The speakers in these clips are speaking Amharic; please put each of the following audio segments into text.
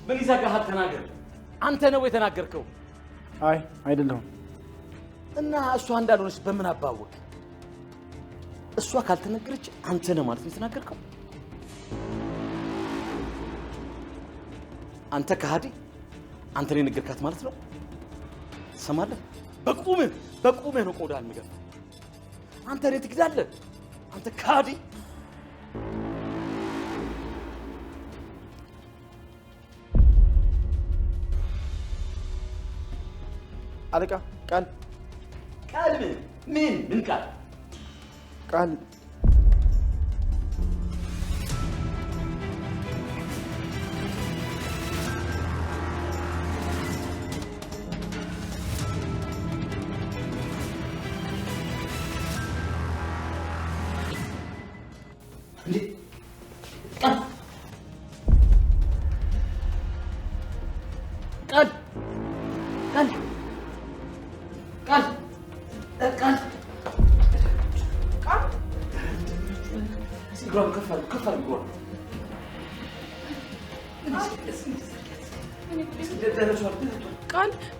ምን ይዘጋሃል? ተናገር። አንተ ነው የተናገርከው? አይ አይደለሁም። እና እሷ እንዳልሆነች በምን አባወቅ? እሷ ካልተነገረች አንተ ነው ማለት ነው የተናገርከው? አንተ ከሃዲ፣ አንተ ነው የነገርካት ማለት ነው? ሰማለህ? በቁምህ ነው ቆዳህን ምገፍ። አንተ እኔ ትግዳለህ? አንተ ከሃዲ! አለቃ ቃል ምን ቃል? ቃል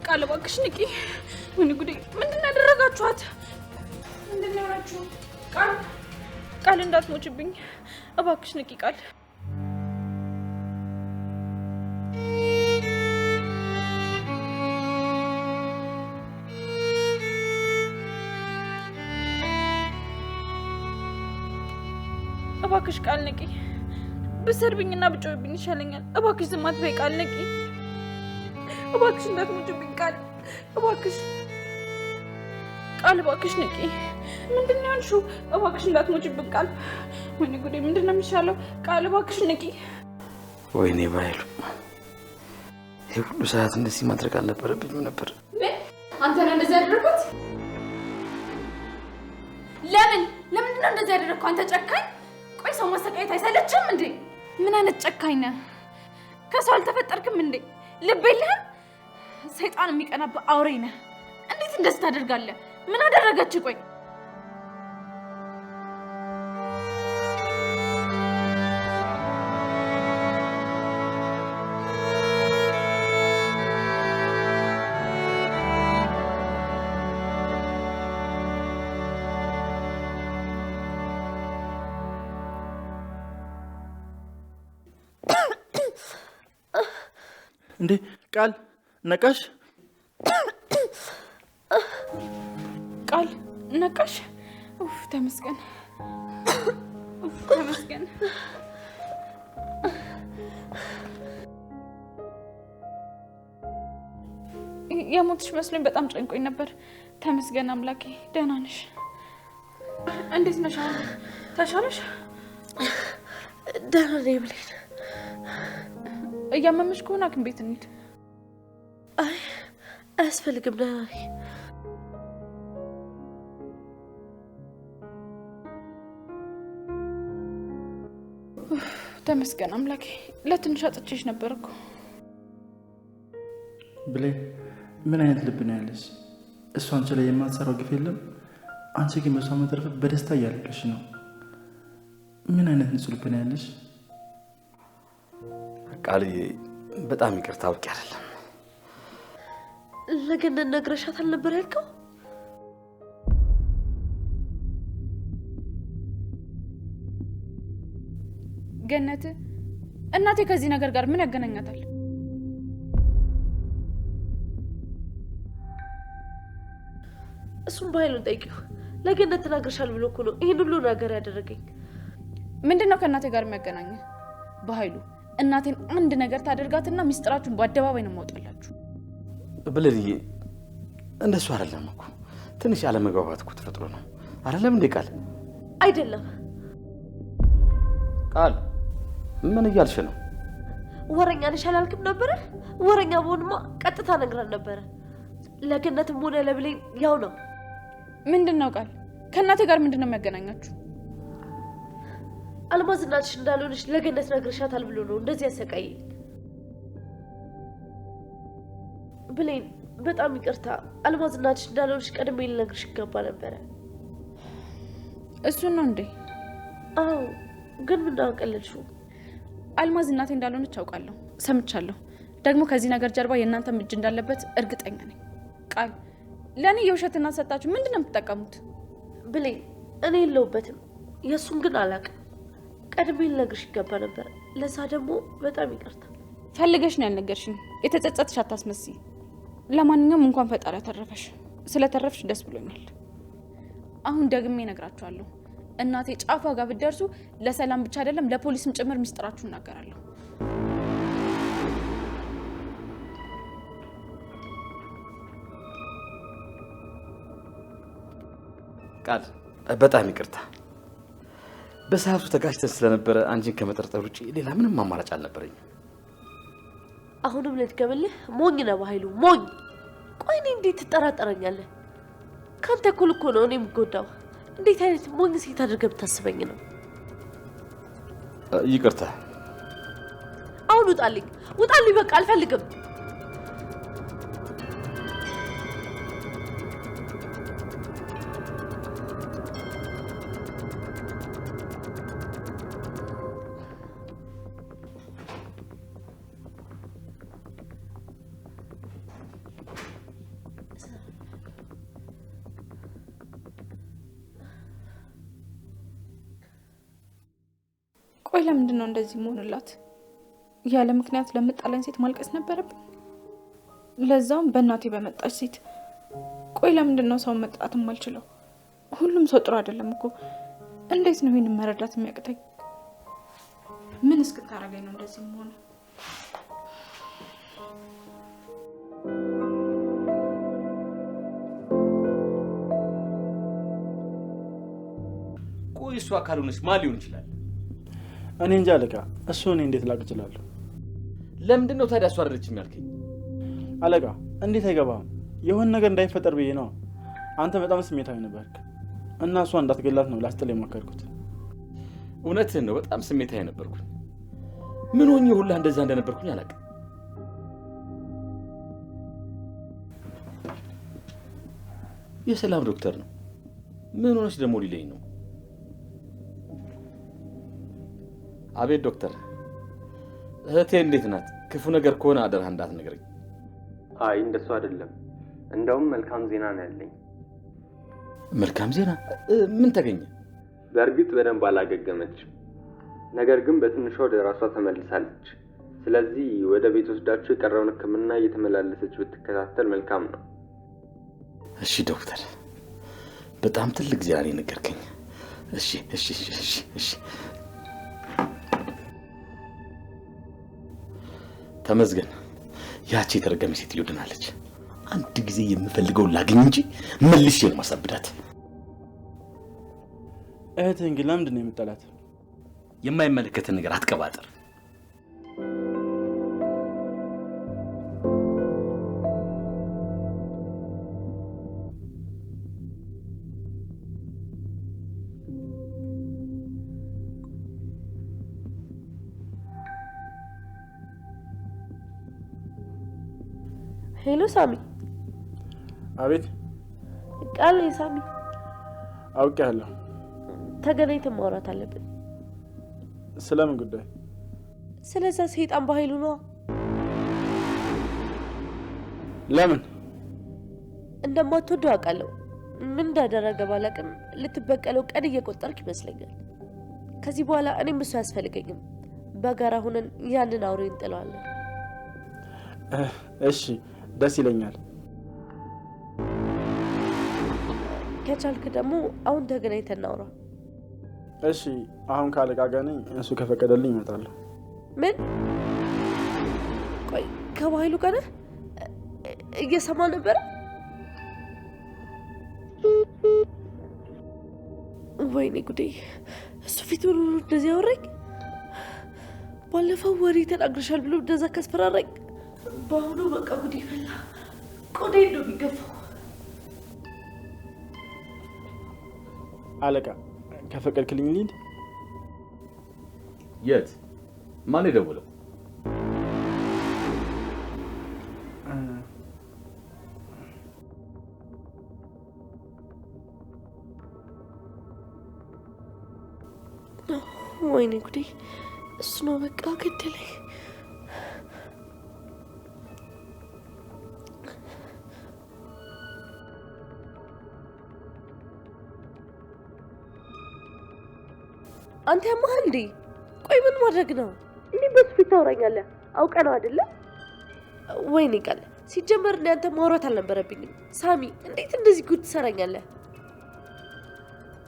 ቃል እባክሽ ንቂ። ምን ጉዴ! ምንድነው ያደረጋችኋት? ምንድነው ያላችሁ? ቃል እንዳትሞችብኝ እባክሽ ንቂ ቃል። እባክሽ ቃል ንቂ። ብሰርብኝና ብጮህብኝ ይሻለኛል። እባክሽ ዝም አትበይ ቃል ንቂ። እባክሽ እንዳትሞችብኝ ቃል። እባክሽ እባክሽ ንቂ። ምንድነው ያልሽው? እባክሽ እንዳትሞችብኝ ቃል። ወይኔ ጉዴ! ምንድነው የሚሻለው? ቃል እባክሽ ንቂ። ወይኔ ባይሉ ይሄ ሁሉ ሰዓት እንደዚህ ማድረግ አልነበረብኝም ነበር። አንተ ነህ እንደዚህ ያደረኩት? ለምንድነው እንደዚህ ያደረኩት? አንተ ጨካኝ! ቆይ ሰው ማሰቃየት አይሰለችም እንዴ? ምን አይነት ጨካኝ ነህ? ከሰው አልተፈጠርክም እንዴ? ልብ የለህም? ሰይጣን የሚቀናብህ አውሬ ነህ። እንዴት እንደዚህ ታደርጋለህ? ምን አደረገች? ቆይ እንዴ ቃል ነቃሽ? ቃል ነቃሽ? ኡፍ ተመስገን፣ ተመስገን። የሞትሽ መስሎኝ በጣም ጨንቆኝ ነበር። ተመስገን አምላኬ፣ ደህና ነሽ? እንዴት ነሽ? ተሻለሽ? ደህና ነኝ ብሌን። እያመመሽ ከሆነ ሐኪም ቤት እንሂድ። አይ አያስፈልግም፣ ደህና ነኝ። ተመስገን አምላኬ። ለትንሽ አጥቼሽ ነበር እኮ። ብሌን ምን አይነት ልብ ነው ያለሽ? እሷ አንቺ ላይ የማትሰራው ግፍ የለም። አንቺ ግን በሷ መተረፍ በደስታ እያለቀሽ ነው። ምን አይነት ንጹህ ልብ ነው ያለሽ? ቃልዬ በጣም ይቅርታ፣ አውቄ አይደለም። ለገነት ነግረሻት አልነበር ያልከው? ገነት እናቴ ከዚህ ነገር ጋር ምን ያገናኛታል? እሱም በኃይሉን ጠይቂው። ለገነት ተናግረሻል ብሎ እኮ ነው ይሄን ሁሉ ነገር ያደረገኝ። ምንድነው ከእናቴ ጋር የሚያገናኝ? በኃይሉ እናቴን አንድ ነገር ታደርጋትና ሚስጥራችሁን በአደባባይ ነው ማውጣላችሁ። ብለልዬ እንደሱ አይደለም እኮ ትንሽ ያለመግባባት እኮ ተፈጥሮ ነው አይደለም እንዴ? ቃል አይደለም። ቃል ምን እያልሽ ነው? ወረኛ ነሽ አላልክም ነበር? ወረኛ በሆንማ ቀጥታ ነግራን ነበር። ለገነትም ሆነ ለብሌን ያው ነው። ምንድነው ቃል? ከእናቴ ጋር ምንድነው የሚያገናኛችሁ? አልማዝ እናትሽ እንዳልሆነሽ ለገነት ነግረሻታል ብሎ ነው እንደዚህ ያሰቃየኝ። ብሌን በጣም ይቅርታ። አልማዝ እናትሽ እንዳልሆነሽ ቀድሜ ልነግርሽ ይገባ ነበረ። እሱ ነው እንዴ? አዎ፣ ግን ምን አቀለልሽው? አልማዝ እናቴ እንዳልሆነች አውቃለሁ፣ ሰምቻለሁ። ደግሞ ከዚህ ነገር ጀርባ የእናንተም እጅ እንዳለበት እርግጠኛ ነኝ። ቃል ለእኔ የውሸት እናት ሰጣችሁ ምንድነው የምትጠቀሙት? ብሌን እኔ የለሁበትም። የእሱን ግን አላውቅም። ቀድሜ ልነግርሽ ይገባ ነበር። ለዛ ደግሞ በጣም ይቅርታ። ፈልገሽ ነው ያልነገርሽኝ። የተጸጸትሽ አታስመስይ። ለማንኛውም እንኳን ፈጣሪ ያተረፈሽ። ስለተረፍሽ ደስ ብሎኛል። አሁን ደግሜ እነግራችኋለሁ። እናቴ ጫፏ ጋር ብትደርሱ ለሰላም ብቻ አይደለም ለፖሊስም ጭምር ሚስጥራችሁ እናገራለሁ። ቃል በጣም ይቅርታ። በሰዓቱ ተጋጭተን ስለነበረ አንቺን ከመጠርጠር ውጪ ሌላ ምንም አማራጭ አልነበረኝም። አሁንም ልትገምልህ ሞኝ ነው በኃይሉ ሞኝ። ቆይ እኔ እንዴት ትጠራጠረኛለህ? ካንተ እኩል እኮ ነው እኔ የምጎዳው። እንዴት አይነት ሞኝ ሴት አድርገህ ብታስበኝ ነው? ይቅርታ። አሁን ውጣልኝ፣ ውጣልኝ። በቃ አልፈልግም። ቆይ ለምንድን ነው እንደዚህ መሆንላት? ያለ ምክንያት ለምጣላኝ ሴት ማልቀስ ነበረብኝ? ለዛውም በእናቴ በመጣች ሴት። ቆይ ለምንድን ነው ሰው መጥራት የማልችለው? ሁሉም ሰው ጥሩ አይደለም እኮ። እንዴት ነው ይሄንን መረዳት የሚያቅተኝ? ምን እስክታረገኝ ነው እንደዚህ መሆኑ? ቆይ እሱ አካል ሆነሽ ማን ሊሆን ይችላል? እኔ እንጃ አለቃ። እሱ እኔ እንዴት ላቅ እችላለሁ? ለምንድን ነው ታዲያ እሱ አይደለችም ያልከኝ? አለቃ እንዴት አይገባም? የሆነ ነገር እንዳይፈጠር ብዬ ነው። አንተ በጣም ስሜታዊ ነበርክ እና እሷ እንዳትገላት ነው ላስጥል የሞከርኩት። እውነትህን ነው። በጣም ስሜታዊ ነበርኩኝ። ምን ሆኜ ሁላ እንደዛ እንደነበርኩኝ አላውቅም። የሰላም ዶክተር ነው። ምን ሆነሽ ደግሞ ሊለኝ ነው? አቤት ዶክተር። እህቴ እንዴት ናት? ክፉ ነገር ከሆነ አደረህ እንዳትነግረኝ። አይ እንደሱ አይደለም። እንደውም መልካም ዜና ነው ያለኝ። መልካም ዜና? ምን ተገኘ? በእርግጥ በደንብ አላገገመችም። ነገር ግን በትንሿ ወደ ራሷ ተመልሳለች። ስለዚህ ወደ ቤት ወስዳችሁ የቀረውን ሕክምና እየተመላለሰች ብትከታተል መልካም ነው። እሺ ዶክተር፣ በጣም ትልቅ ዜና ነው የነገርከኝ። እሺ እሺ እሺ እሺ። ተመስገን። ያቺ የተረገመች ሴትዮ ድናለች። አንድ ጊዜ የምፈልገው ላግኝ እንጂ መልሼ ነው ማሳብዳት። እህትህን ግን ለምንድን ነው የምጠላት? የማይመለከትን ነገር አትቀባጥር። ሄሎ ሳሚ። አቤት። ቃል ሳሚ። አውቄያለሁ። ተገናኝተን ማውራት አለብን። ስለምን ጉዳይ? ስለዛ ሰይጣን በኃይሉ ነው። ለምን? እንደማትወደው አውቃለሁ። ምን እንዳደረገ ባላውቅም ልትበቀለው ቀን እየቆጠርክ ይመስለኛል። ከዚህ በኋላ እኔም እሱ አያስፈልገኝም። በጋራ ሆነን ያንን አውሬ እንጥለዋለን። እሺ ደስ ይለኛል። ከቻልክ ደግሞ አሁን ተገናኝተን እናውራ። እሺ አሁን ካለቃ ጋር ነኝ። እሱ ከፈቀደልኝ እመጣለሁ። ምን? ቆይ ከባህሉ ጋር ነህ? እየሰማ ነበር? ወይኔ ጉዴ! እሱ ፊት ብሎ እንደዚህ ያወራኝ። ባለፈው ወሬ ተናግረሻል ብሎ እንደዛ ካስፈራራኝ በአሁኑ በቃ ጉዴ ፈላ። ቆዴ ነው የሚገፋው። አለቃ ከፈቀድክልኝ ልሂድ። የት? ማን የደወለው? ወይኔ ጉዴ! እሱ ነው በቃ ገደለኝ። አንተ ያማህ እንዴ? ቆይ ምን ማድረግ ነው? እንዴ በሱ ፊት ታወራኛለህ? አውቀ ነው አይደለ? ወይኔ ቃል ሲጀመር እኔ አንተ ማውራት አልነበረብኝም። ሳሚ እንዴት እንደዚህ ጉድ ትሰራኛለህ?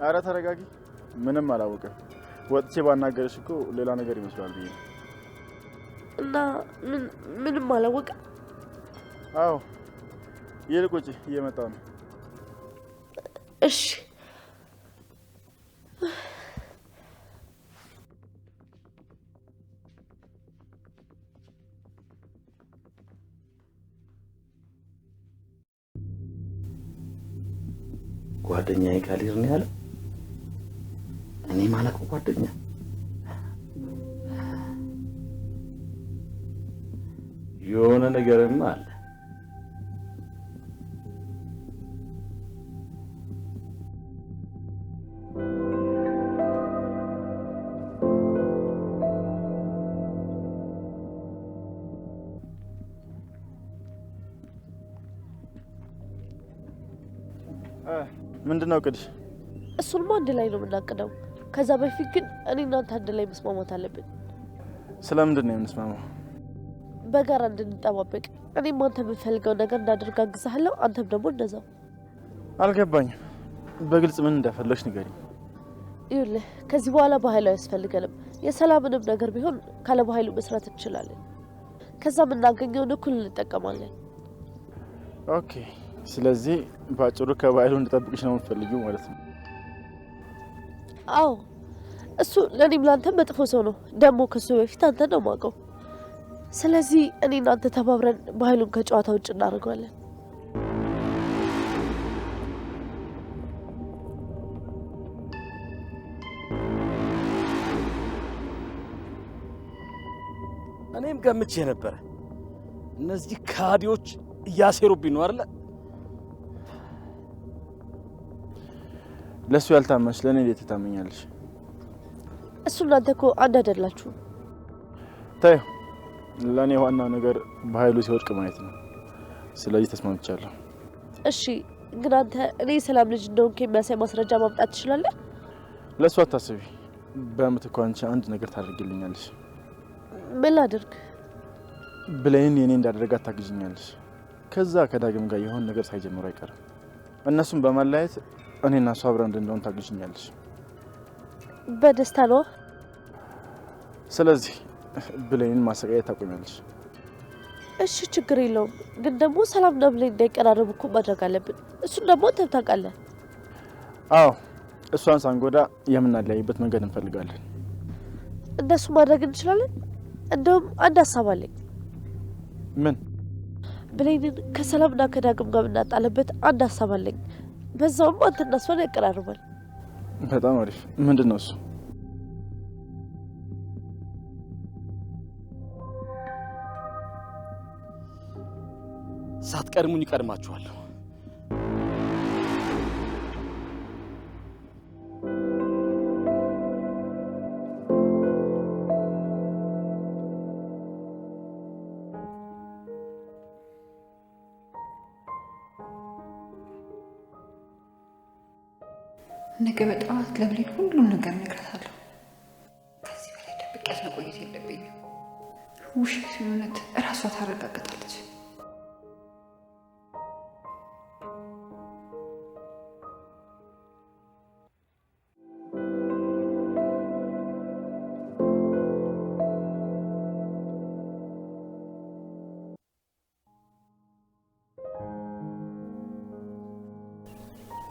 አረ ተረጋጊ። ምንም አላወቀም። ወጥቼ ባናገርሽ እኮ ሌላ ነገር ይመስላል ብዬ ነው። እና ምንም አላወቀ? አዎ ይልቅ ውጪ፣ እየመጣሁ ነው። እሺ ጓደኛዬ ካሊር ነው ያለው። እኔ ማለት ጓደኛ የሆነ ነገርም አለ። ምንድነው ቅድሽ? እሱንማ አንድ ላይ ነው የምናቅደው። ከዛ በፊት ግን እኔ እናንተ አንድ ላይ መስማማት አለብን። ስለምንድን ነው የምንስማማው? በጋራ እንድንጠባበቅ። እኔም አንተ የምፈልገው ነገር እንዳደርግ አግዛለሁ፣ አንተም ደግሞ እንደዛው። አልገባኝም። በግልጽ ምን እንደፈለግሽ ንገሪኝ። ይኸውልህ ከዚህ በኋላ በኃይሉ አያስፈልገንም። የሰላምንም ነገር ቢሆን ካለ በኃይሉ መስራት እንችላለን። ከዛ የምናገኘውን እኩል እንጠቀማለን። ኦኬ። ስለዚህ ባጭሩ ከባህሉ እንድጠብቅሽ ነው የምትፈልጊው ማለት ነው? አዎ እሱ ለኔም ላንተም መጥፎ ሰው ነው። ደግሞ ከሱ በፊት አንተ ነው የማውቀው። ስለዚህ እኔ እናንተ ተባብረን ባህሉን ከጨዋታ ውጭ እናደርገዋለን። እኔም ገምቼ ነበር። እነዚህ ካዲዎች እያሴሩብኝ ነው አይደል? ለሱ ያልታመንሽ ለኔ እንዴት ታመኛለሽ? እሱ እናንተ እኮ አንድ አይደላችሁ። ታዩ ለኔ ዋናው ነገር በኃይሉ ሲወድቅ ማየት ነው። ስለዚህ ተስማምቻለሁ። እሺ ግን አንተ እኔ ሰላም ልጅ እንደሆንኩ የሚያሳይ ማስረጃ ማምጣት ትችላለህ? ለሱ አታስቢ። በምትኩ አንቺ አንድ ነገር ታደርግልኛለሽ። ምን ላድርግ? ብሌን የኔ እንዳደረጋት ታግዥኛለሽ። ከዛ ከዳግም ጋር የሆነ ነገር ሳይጀምሩ አይቀርም። እነሱም በማለያየት እኔና እሱ አብረን እንድንሆን ታግዥኛለሽ። በደስታ ነው። ስለዚህ ብሌንን ማሰቃየት ታቆሚያለሽ። እሺ ችግር የለውም። ግን ደግሞ ሰላምና ብሌን እንዳይቀራረቡ እኮ ማድረግ አለብን። እሱን ደግሞ አንተ ታውቃለህ። አዎ እሷን ሳንጎዳ የምናለያይበት መንገድ እንፈልጋለን። እንደሱ ማድረግ እንችላለን። እንደውም አንድ ሀሳብ አለኝ። ምን? ብሌንን ከሰላምና ከዳግም ጋር እናጣለበት አንድ ሀሳብ አለኝ። በዛውም አንተና እሷን ያቀራርባል። በጣም አሪፍ። ምንድን ነው እሱ? ሳትቀድሙኝ እቀድማችኋለሁ። ነገ በጠዋት ለብሌን ሁሉም ነገር እነግራታለሁ። ከዚህ በላይ ደብቄያት መቆየት የለብኝም። ውሸት እውነት እራሷ ታረጋግጣለች።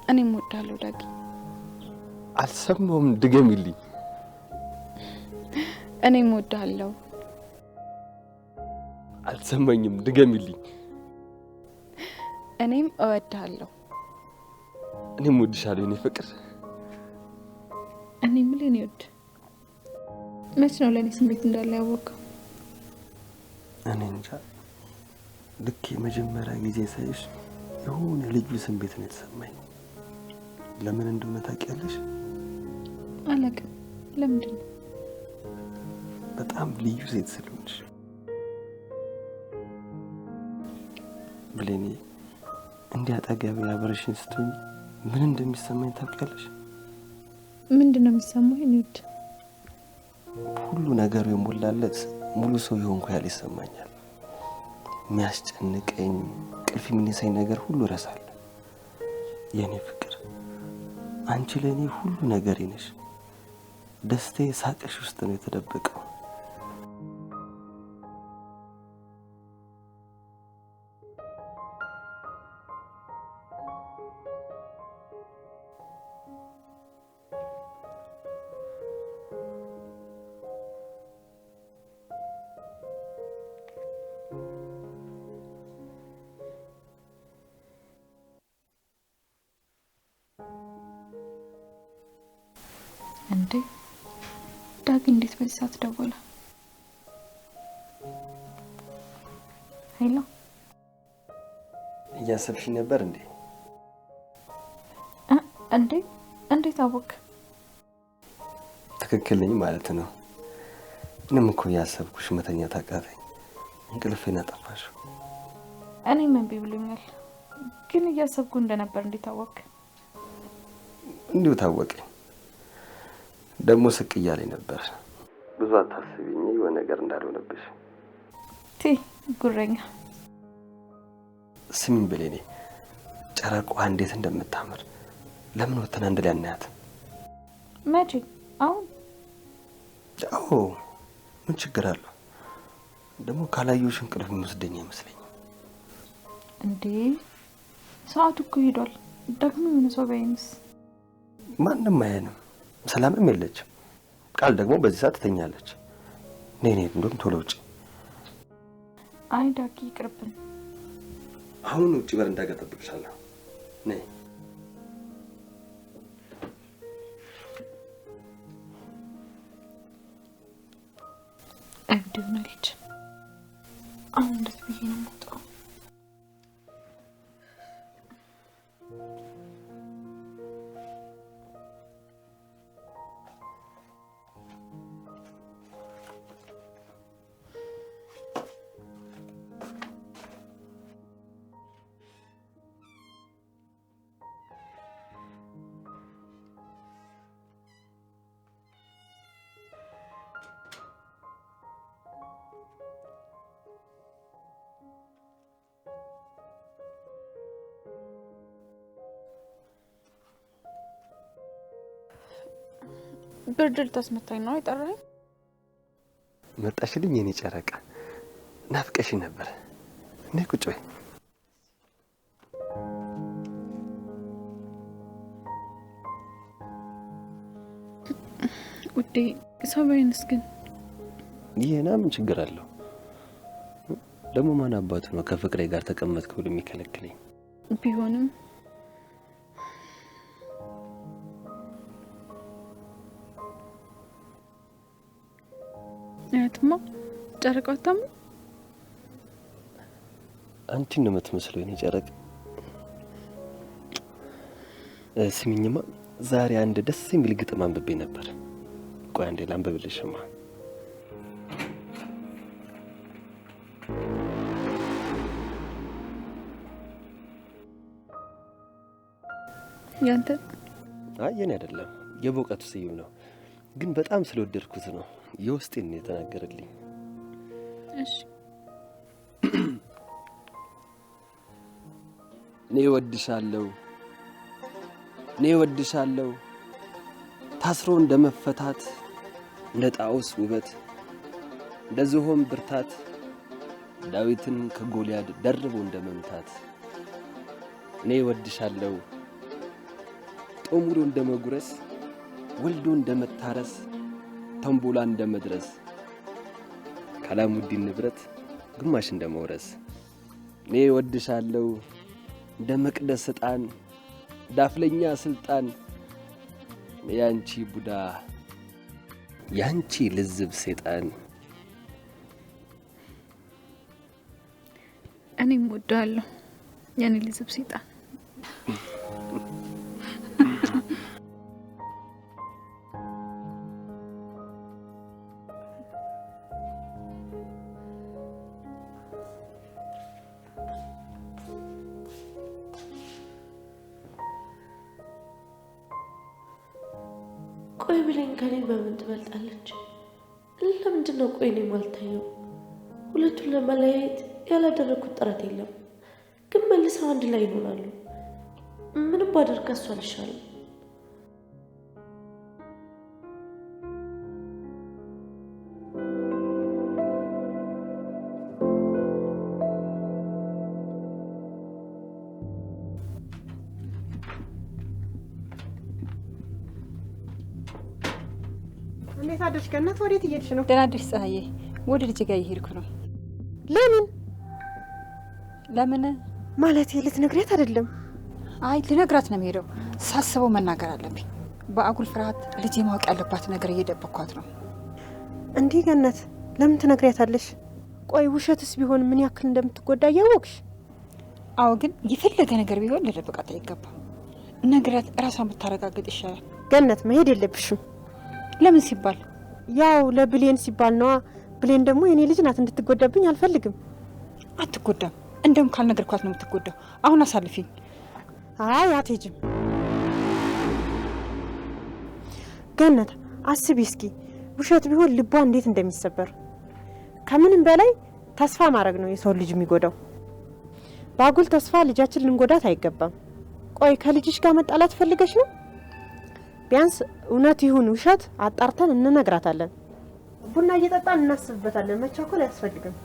እኔም እወዳለሁ ዳጊ። አልሰማሁም፣ ድገሚልኝ። እኔም እወዳለሁ። አልሰማኝም፣ ድገሚልኝ። እኔም እወዳለሁ። እኔም እወድሻለሁ የኔ ፍቅር። እኔ ምን ለኔ ወድ መች ነው ለኔ ስሜት እንዳለ ያወቀው? እኔ እንጃ። ልክ የመጀመሪያ ጊዜ ሳይሽ የሆነ ልዩ ስሜት ነው የተሰማኝ። ለምን እንደሆነ ታውቂያለሽ? አላውቅም። ለምንድን ነው? በጣም ልዩ ሴት ስለሆንሽ። ብሌኒ እንዲህ አጠገቤ አብረሽኝ ስትሆኝ ምን እንደሚሰማኝ ታውቂያለሽ? ምንድን ነው የሚሰማው? እኔ ወድ ሁሉ ነገሩ የሞላለት ሙሉ ሰው የሆንኩ ያህል ይሰማኛል። የሚያስጨንቀኝ ቅልፍ የሚነሳኝ ነገር ሁሉ እረሳለሁ። የኔ ፍቅር አንቺ ለኔ ሁሉ ነገሬ ነሽ። ደስታዬ ሳቅሽ ውስጥ ነው የተደበቀው። እንዴ ዳግ እንዴት በዚህ ሰዓት ደወለ? ሄሎ እያሰብሽ ነበር እንዴ? እንዴት አወቅ? ትክክል ነኝ ማለት ነው። እኔም እኮ እያሰብኩሽ መተኛት አቃተኝ። እንቅልፌን አጠፋሽው። እኔ ምን ቢብሉኛል? ግን እያሰብኩ እንደነበር እንዴት አወቅ? እንዲሁ ታወቀኝ። ደግሞ ስቅ እያለኝ ነበር። ብዙ አታስቢኝ፣ የሆነ ነገር እንዳልሆነብሽ። ጉረኛ። ስሚኝ ብሌኔ፣ ጨረቋ እንዴት እንደምታምር ለምን ወተን አንድ ላይ አናያት? መቼ? አሁን? አዎ፣ ምን ችግር አለው? ደግሞ ካላየሁሽ እንቅልፍ የሚወስደኝ አይመስለኝም። እንዴ ሰዓቱ እኮ ሄዷል። ደግሞ የሆነ ሰው ቢያይንስ? ማንም አያንም። ሰላምም የለችም። ቃል ደግሞ በዚህ ሰዓት ትተኛለች። ነይ እንደውም ቶሎ ውጪ። አይ ዳጊ ይቅርብን። አሁን ውጪ በረንዳ ጋር እጠብቅሻለሁ። ነይ። እብድ ሆናለች። አሁን እንዴት ብዬ ነው የምወጣው? ብርድ ልታስመታኝ ነው አይጠራኝ? መጣሽልኝ የኔ ጨረቃ። ናፍቀሽ ነበር። ነይ ቁጭ በይ። ውዴ ሰው ባይንስ ግን ይሄና ምን ችግር አለው? ደግሞ ማን አባቱ ነው ከፍቅሬ ጋር ተቀመጥክ ብሎ የሚከለክለኝ? ቢሆንም ያትማ ጨረቃው ታም አንቺን ነው የምትመስለው የኔ ጨረቃ። ስሚኝማ ዛሬ አንድ ደስ የሚል ግጥም አንብቤ ነበር። ቆይ አንዴ ላንብብልሽማ። ያንተ? አይ የኔ አይደለም፣ የበውቀቱ ስዩም ነው። ግን በጣም ስለወደድኩት ነው የውስጤን ነው የተናገረልኝ። እሺ እኔ ወድሻለሁ ታስሮ እንደመፈታት እንደ ጣዖስ ውበት እንደ ዝሆን ብርታት ዳዊትን ከጎልያድ ደርቦ እንደመምታት እኔ ወድሻለሁ ጦሙሮ እንደመጉረስ ወልዶ እንደመታረስ ተንቦላ እንደመድረስ ካላሙዲን ንብረት ግማሽ እንደመውረስ እኔ ወድሻለሁ እንደ መቅደስ ዕጣን ዳፍለኛ ስልጣን ያንቺ ቡዳ ያንቺ ልዝብ ሰይጣን። እኔም ወዳለሁ ያኔ ልዝብ ሰይጣን። ቆይ ብለኝ ከኔ በምን ትበልጣለች? ለምንድን ነው ቆይ እኔ ማልታየው? ሁለቱን ለመለያየት ያላደረኩት ጥረት የለም፣ ግን መልሰው አንድ ላይ ይሆናሉ። ምንም ባደርግ እሱ አልሻለም። እንዴት አደርሽ ገነት? ወዴት እየሄድሽ ነው? ደህና አደርሽ ፀሐዬ? ወደ ልጅ ጋር እየሄድኩ ነው። ለምን ማለት ልትነግሪያት አይደለም? አይ ልነግራት ነው የምሄደው። ሳስበው መናገር አለብኝ። በአጉል ፍርሃት ልጄ ማወቅ ያለባት ነገር እየደበኳት ነው። እንዲህ ገነት ለምን ትነግሪያታለሽ? ቆይ ውሸትስ ቢሆን ምን ያክል እንደምትጎዳ እያወቅሽ? አዎ ግን የፈለገ ነገር ቢሆን ልደብቃት አይገባም። ነግራት እራሷን ብታረጋግጥ ይሻላል። ገነት መሄድ የለብሽም። ለምን ሲባል? ያው ለብሌን ሲባል ነዋ። ብሌን ደግሞ የኔ ልጅ ናት፣ እንድትጎዳብኝ አልፈልግም። አትጎዳም። እንደውም ካልነገርኳት ነው የምትጎዳው። አሁን አሳልፊኝ። አይ አትሄጂም። ገነት አስቢ እስኪ፣ ውሸት ቢሆን ልቧ እንዴት እንደሚሰበር። ከምንም በላይ ተስፋ ማድረግ ነው የሰው ልጅ የሚጎዳው። በአጉል ተስፋ ልጃችን ልንጎዳት አይገባም። ቆይ ከልጅሽ ጋር መጣላት ፈልገሽ ነው? ቢያንስ እውነት ይሁን ውሸት አጣርተን እንነግራታለን። ቡና እየጠጣን እናስብበታለን። መቻኮል አያስፈልግም።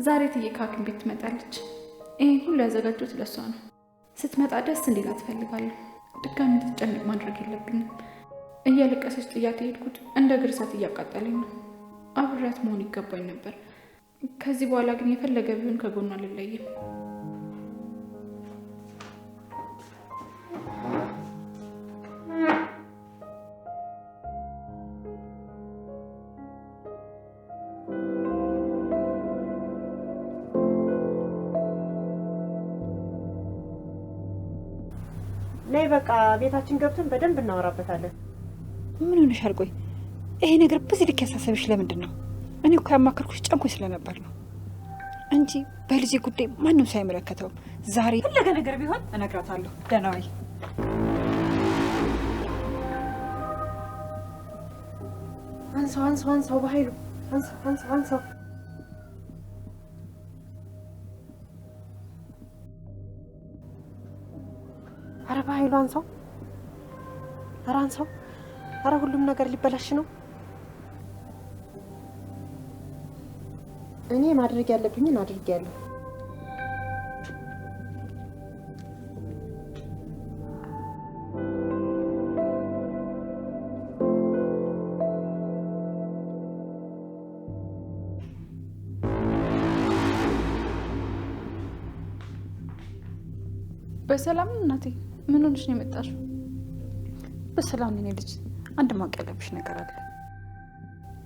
ዛሬ ትዬ ከሐኪም ቤት ትመጣለች። ይሄን ሁሉ ያዘጋጀሁት ለሷ ነው። ስትመጣ ደስ እንዲላት እፈልጋለሁ። ድጋሚ እንድትጨነቅ ማድረግ የለብኝም። እያለቀሰች ጥያት የሄድኩት እንደ ግርሳት እያቃጠለኝ ነው። አብሬያት መሆን ይገባኝ ነበር። ከዚህ በኋላ ግን የፈለገ ቢሆን ከጎኗ አልለይም። ነይ በቃ ቤታችን ገብተን በደንብ እናወራበታለን። ምን ሆነሻል? ቆይ ይሄ ነገር በዚህ ልክ ያሳሰብሽ ለምንድን ነው? እኔ እኮ ያማከርኩሽ ጨንቆኝ ስለነበር ነው እንጂ በልጄ ጉዳይ ማንም ሳይመለከተው ዛሬ ፈለገ ነገር ቢሆን እነግራታለሁ። ደህና ዋይ። አንሳው በኃይሉ አንሳው። ኧረ በኃይሉ አንሳው። ኧረ አንሳው። ኧረ ሁሉም ነገር ሊበላሽ ነው። እኔ ማድረግ ያለብኝን አድርጌያለሁ። በሰላም እናቴ? ምን ሆነሽ ነው የመጣሽው? በሰላም ነኝ ልጅ። አንድ ማወቅ ያለብሽ ነገር አለ።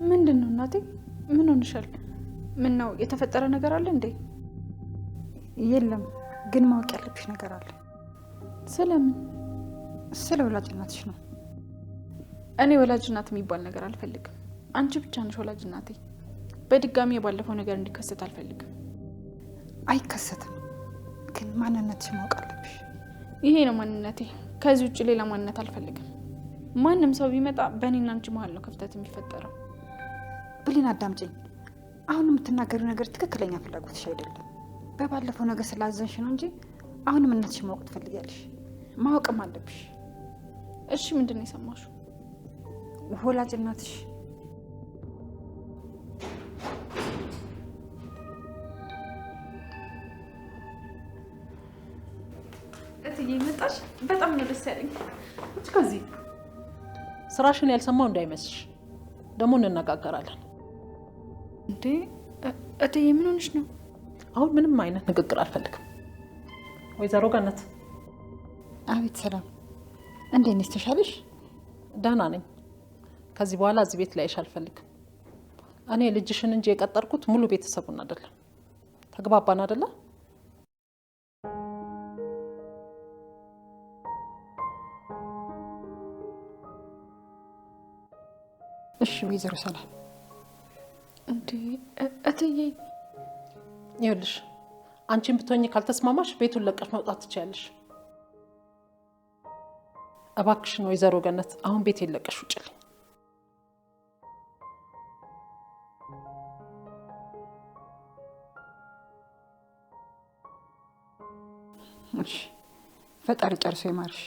ምንድን ነው እናቴ? ምን ሆነሻል? ምን ነው የተፈጠረ ነገር አለ እንዴ? የለም፣ ግን ማወቅ ያለብሽ ነገር አለ። ስለምን? ስለ ወላጅ እናትሽ ነው። እኔ ወላጅ እናት የሚባል ነገር አልፈልግም። አንቺ ብቻ ነሽ ወላጅ እናቴ። በድጋሚ የባለፈው ነገር እንዲከሰት አልፈልግም። አይከሰትም፣ ግን ማንነትሽ ማወቅ አለብሽ። ይሄ ነው ማንነቴ። ከዚህ ውጭ ሌላ ማንነት አልፈልግም። ማንም ሰው ቢመጣ በእኔና አንቺ መሀል ነው ክፍተት የሚፈጠረው። ብሌን አዳምጪኝ። አሁን የምትናገሪው ነገር ትክክለኛ ፍላጎትሽ አይደለም። በባለፈው ነገር ስላዘንሽ ነው እንጂ አሁንም እናትሽ ማወቅ ትፈልጊያለሽ። ማወቅም አለብሽ። እሺ ምንድን ነው የሰማሽው? ወላጅ እናትሽ እትዬ መጣሽ? በጣም ነው ደስ ያለኝ። ከዚህ ስራሽን ያልሰማው እንዳይመስልሽ፣ ደግሞ እንነጋገራለን። እንዴ እትዬ ምን ሆነሽ ነው? አሁን ምንም አይነት ንግግር አልፈልግም። ወይዘሮ ገነት። አቤት። ሰላም፣ እንዴት ነሽ? ተሻለሽ? ደህና ነኝ። ከዚህ በኋላ እዚህ ቤት ላይሽ አልፈልግም። እኔ ልጅሽን እንጂ የቀጠርኩት ሙሉ ቤተሰቡን አይደለም። ተግባባን አይደለ? እሺ ወይዘሮ ሰላም። እንዴ እትዬ ይኸውልሽ አንቺን ብትሆኚ ካልተስማማሽ ቤቱን ለቀሽ መውጣት ትችያለሽ። እባክሽን ወይዘሮ ገነት አሁን ቤት የለቀሽ ውጭልኝ። እሺ ፈጣሪ ጨርሶ ይማርሽ።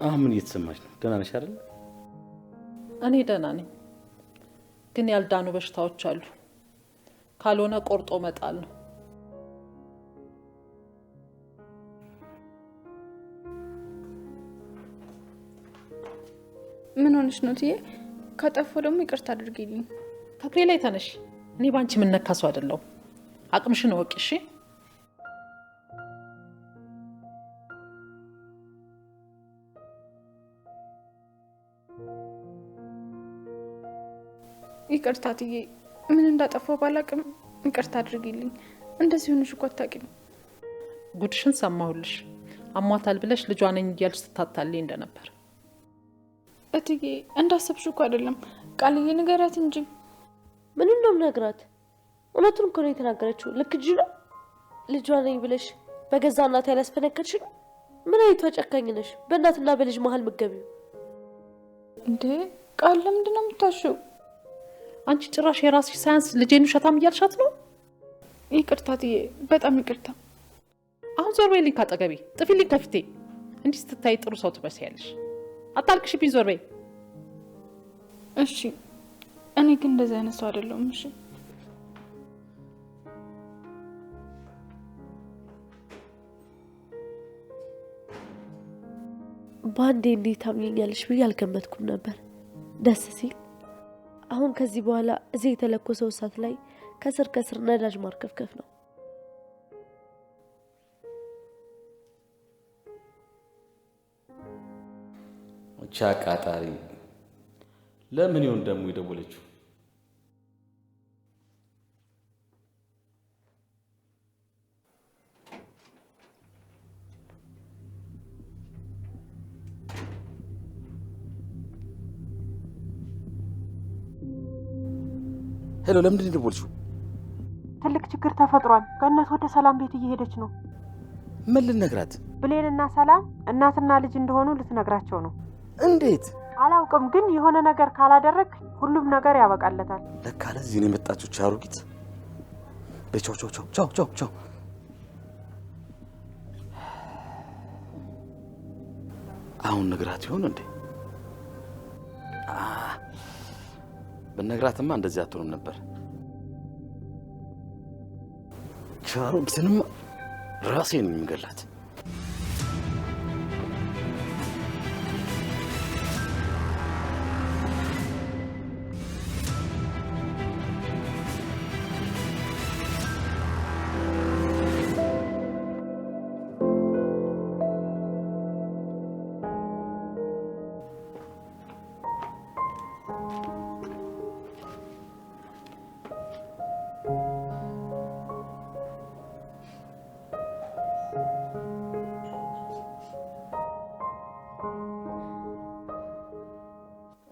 አሁን ምን እየተሰማሽ ነው? ደህና ነሽ አይደል? እኔ ደህና ነኝ፣ ግን ያልዳኑ በሽታዎች አሉ። ካልሆነ ቆርጦ መጣል ነው። ምን ሆነሽ ነው እትዬ? ካጠፋሁ ደግሞ ይቅርታ አድርጊልኝ። ከእግሬ ላይ ተነሽ። እኔ ባንቺ የምነካሱ አይደለሁም። አቅምሽን እወቂ እሺ? ይቅርታ እትዬ፣ ምን እንዳጠፋሁ ባላቅም ይቅርታ አድርጊልኝ። እንደዚህ ሆነሽ እኮ አታውቂም። ጉድሽን ሰማሁልሽ። አሟታል ብለሽ ልጇ ነኝ እያልሽ ስታታልኝ እንደነበር። እትዬ እንዳሰብሽ እኮ አይደለም። ቃልዬ ንገሪያት እንጂ። ምን ነው ነግራት? እውነቱን እኮ ነው የተናገረችው። ልክ እጅ ነው ልጇ ነኝ ብለሽ በገዛ እናት ያላስፈነከትሽ ነው። ምን አይቷ ጨካኝ ነሽ? በእናትና በልጅ መሀል ምገቢው እንዴ? ቃል ለምንድን ነው የምታሽው? አንቺ ጭራሽ የራስሽ ሳያንስ ልጄን ውሸታም እያልሻት ነው። ይቅርታ እትዬ፣ በጣም ይቅርታ። አሁን ዞር በይልኝ ካጠገቤ፣ ጥፊልኝ ከፊቴ። እንዲህ ስትታይ ጥሩ ሰው ትመስያለሽ። አታልቅሽብኝ፣ ዞር በይ። እሺ፣ እኔ ግን እንደዚህ አይነት ሰው አይደለሁም። እሺ በአንዴ እንዴት ታምኘኛለሽ ብዬ አልገመትኩም ነበር። ደስ ሲል። አሁን ከዚህ በኋላ እዚህ የተለኮሰው እሳት ላይ ከስር ከስር ነዳጅ ማርከፍከፍ ነው። እቻ ቃጣሪ ለምን ይሆን ደግሞ የደወለችው? ሄሎ፣ ለምንድን ነው የደወልሽው? ትልቅ ችግር ተፈጥሯል። ገነት ወደ ሰላም ቤት እየሄደች ነው። ምን ልነግራት? ብሌንና ሰላም እናትና ልጅ እንደሆኑ ልትነግራቸው ነው። እንዴት? አላውቅም፣ ግን የሆነ ነገር ካላደረግ ሁሉም ነገር ያበቃለታል። ለካ ለዚህ ነው የመጣችው ቻሩጊት። በቻው ቻው ቻው ቻው ቻው ቻው። አሁን ነግራት ይሆን እንዴ? በነግራትማ እንደዚህ አትሆንም ነበር። ቻሩጊትንም ራሴን የምገላት።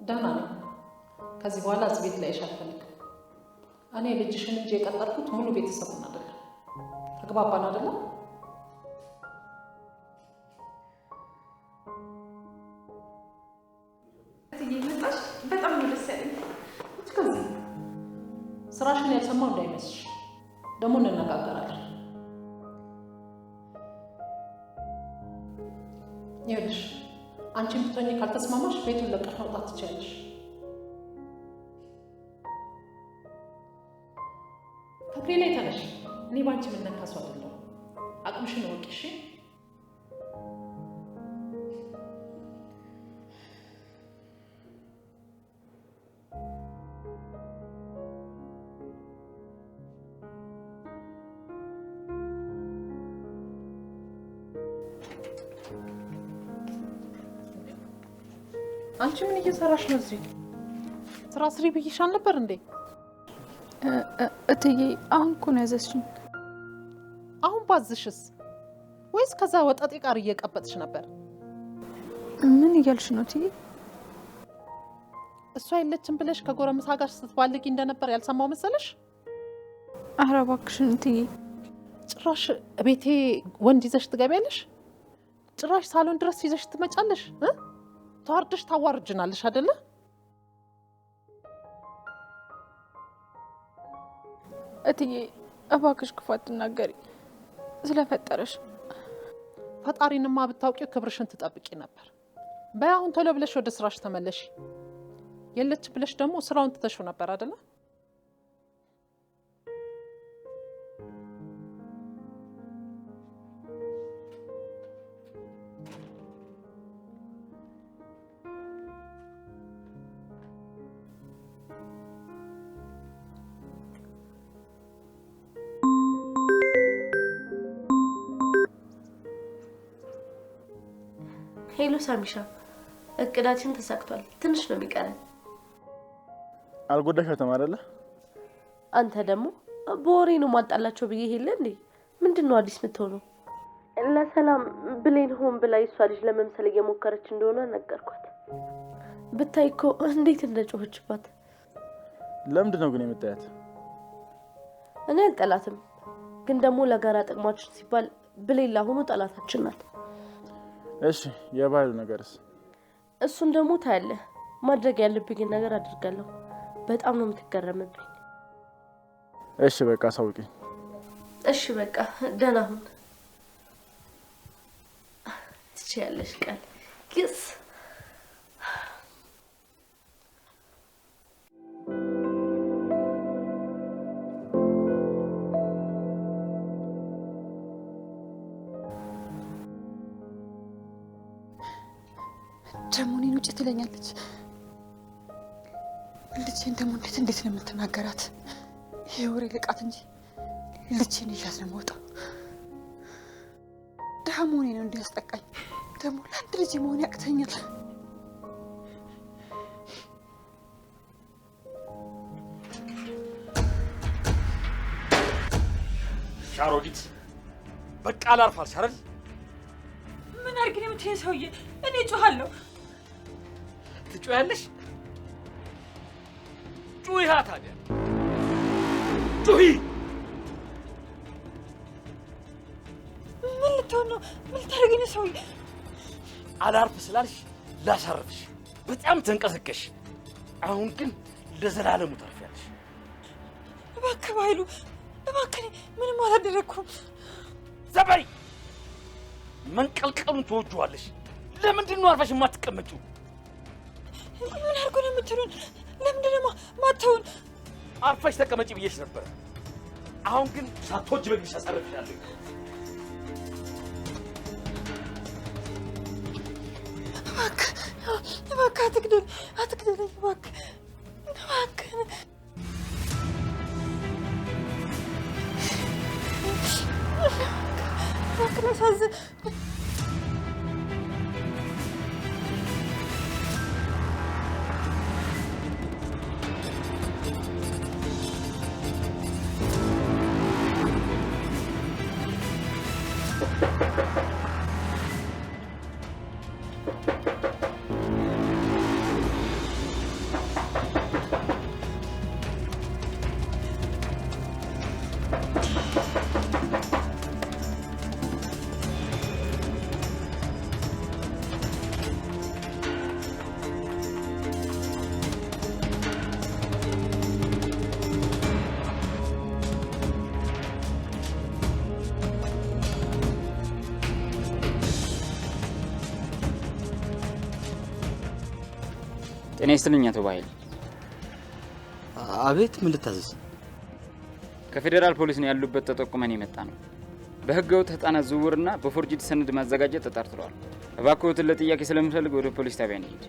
ደህና ነኝ። ከዚህ በኋላ እዚህ ቤት ላይ አልፈልግም። እኔ ልጅሽን እንጂ የቀጠርኩት ሙሉ ቤተሰቡን አይደለም። ተግባባን አይደለም? እትዬ መጣሽ? በጣም ነው ደስ ያለኝ። ከዚህ ስራሽን ያልሰማው እንዳይመስልሽ። ደግሞ እንነጋገራለን። ይኸውልሽ አንቺን ብትሆኚ ካልተስማማሽ ቤቱን ለቀሽ መውጣት ትችያለሽ። ከእግሬ ላይ ተነሽ። እኔ ባንቺ የምነካ ሰው አይደለሁም። አቅምሽን እወቂ እሺ? አንቺ ምን እየሰራሽ ነው እዚህ? ስራ ስሪ ብዬሻል ነበር እንዴ? እትዬ አሁን እኮ ነው ያዘዝሽኝ። አሁን ባዝሽስ ወይስ ከዛ ወጣጤ ጋር እየቀበጥሽ ነበር? ምን እያልሽ ነው እትዬ? እሷ የለችም ብለሽ ከጎረምሳ ጋር ስትባልጊ እንደነበር ያልሰማው መሰለሽ? ኧረ እባክሽን እትዬ። ጭራሽ ቤቴ ወንድ ይዘሽ ትገቢያለሽ? ጭራሽ ሳሎን ድረስ ይዘሽ ትመጫለሽ? ተዋርደሽ ታዋርጅናለሽ አይደለ? እትዬ እባክሽ ክፉ አትናገሪ ስለፈጠረሽ። ፈጣሪንማ ብታውቂው ክብርሽን ትጠብቂ ነበር። በይ አሁን ቶሎ ብለሽ ወደ ስራሽ ተመለሽ። የለች ብለሽ ደግሞ ስራውን ትተሽው ነበር አይደለ? ሄሎ ሳሚሻ፣ እቅዳችን ተሳክቷል። ትንሽ ነው የሚቀረን። አልጎዳሻትም አይደለ? አንተ ደግሞ በወሬ ነው ማጣላቸው ብዬ ሄለ እንዴ? ምንድነው አዲስ የምትሆነው? ለሰላም ብሌን ሆን ብላ እሷ ልጅ ለመምሰል እየሞከረች እንደሆነ ነገርኳት። ብታይ እኮ እንዴት እንደጮህችባት። ለምንድን ነው ግን የምታያት? እኔ አልጠላትም፣ ግን ደግሞ ለጋራ ጥቅማችን ሲባል ብሌን ላሁኑ ጠላታችን ናት። እሺ የባህሉ ነገርስ? እሱን ደግሞ ታያለህ። ማድረግ ያለብኝን ነገር አድርጋለሁ። በጣም ነው የምትገረምብኝ። እሺ በቃ አሳውቂኝ። እሺ በቃ ደህና ሁን። ትችያለሽ ቃል ግስ ደግሞ እኔን ውጭ ትለኛለች። ልጄን ደግሞ እንዴት ነው የምትናገራት? ይሄ ወሬ ልቃት እንጂ ልጄን ይዣት ነው የምወጣው። ድሀ መሆኔ ነው እንዲያስጠቃኝ። ደግሞ ለአንድ ልጅ መሆን ያቅተኛል። ሻሮጊት በቃ አላርፋልሽ አይደል? ምን አድርግ ነው የምትይኝ ሰውዬ? እኔ እጮሃለሁ። ትጮያለሽ? ጩሂ ታዲያ ጩሂ። ምን ልትሆን ነው? ምን ልታደርጊ ነው ሰውዬ? አላርፍ ስላልሽ ላሳርፍሽ። በጣም ተንቀሰቀሽ። አሁን ግን ለዘላለሙ ታርፊያለሽ። እባክህ ባይሉ እባክህ፣ ምንም አላደረኩም። ዘበይ መንቀልቀሉን ትወጂዋለሽ። ለምንድን ነው አርፈሽ የማትቀመጪው? ምን አድርጎ ነው የምትሉን? ለምንድን ነው ማተውን? አርፈሽ ተቀመጪ ብዬሽ ነበር። አሁን ግን ሳትወጂ በግሽ አሳርፍሻለሁ። እባክህ አትግደለኝ እባክህ። እባክህ ላሳዝን። ጤና ይስጥልኝ አቶ ባይል። አቤት፣ ምን ልታዘዝ? ከፌዴራል ፖሊስ ነው ያሉበት ተጠቁመን የመጣ ነው። በህገወጥ ህጻናት ዝውውርና በፎርጅድ ሰነድ ማዘጋጀት ተጠርጥረዋል። እባክዎትን ለጥያቄ ስለምፈልግ ወደ ፖሊስ ጣቢያ እንሂድ።